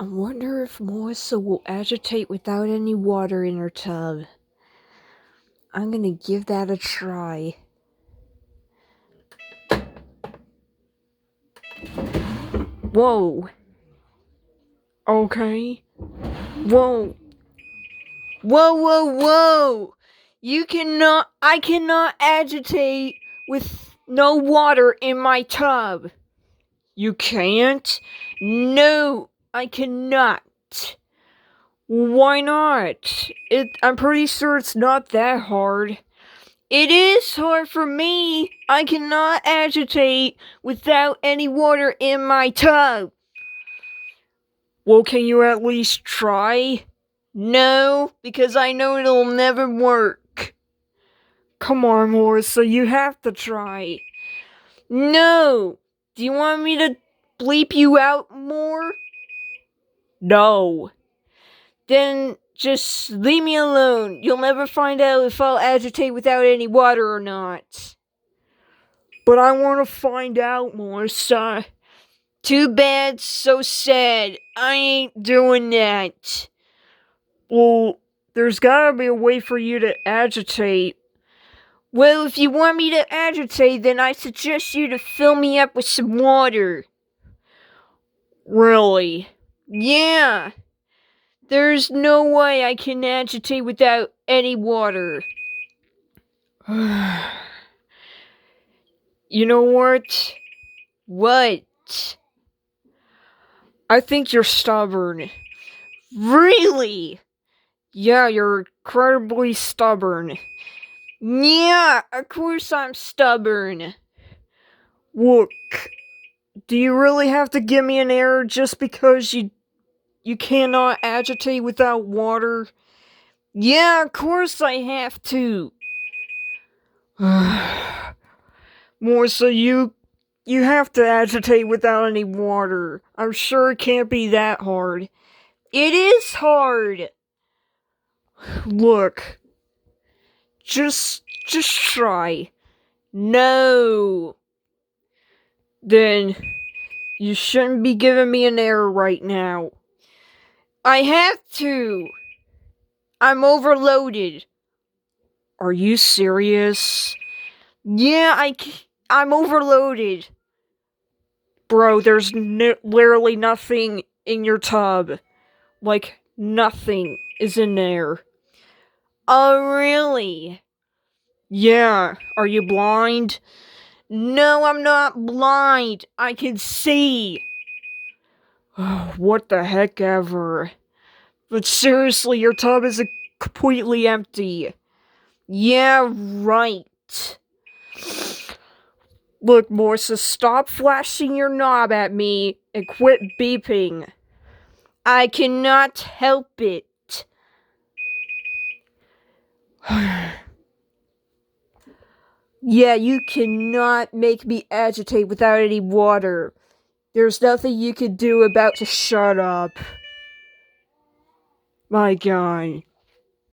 I wonder if Melissa will agitate without any water in her tub. I'm gonna give that a try. Whoa. Okay. Whoa. Whoa. I cannot agitate with no water in my tub. You can't? No, I cannot. Why not? I'm pretty sure it's not that hard. It is hard for me. I cannot agitate without any water in my tub. Well, can you at least try? No, because I know it'll never work. Come on, Melissa, you have to try. No! Do you want me to bleep you out more? No. Then just leave me alone. You'll never find out if I'll agitate without any water or not. But I want to find out, Melissa. Too bad, so sad. I ain't doing that. Well, there's gotta be a way for you to agitate. Well, if you want me to agitate, then I suggest you to fill me up with some water. Really? Yeah. There's no way I can agitate without any water. You know what? What? I think you're stubborn. Really? Yeah, you're incredibly stubborn. Yeah, of course I'm stubborn. Look, do you really have to give me an error just because you cannot agitate without water? Yeah, of course I have to. Melissa, you have to agitate without any water. I'm sure it can't be that hard. It is hard. Look, just try. No. Then you shouldn't be giving me an error right now. I have to. I'm overloaded. Are you serious? Yeah, I'm overloaded. Bro, there's literally nothing in your tub. Like, nothing is in there. Oh, really? Yeah, are you blind? No, I'm not blind. I can see. What the heck ever. But seriously, your tub is completely empty. Yeah, right. Look, Melissa, stop flashing your knob at me and quit beeping. I cannot help it. Yeah, you cannot make me agitate without any water. There's nothing you can do about to shut up. My God.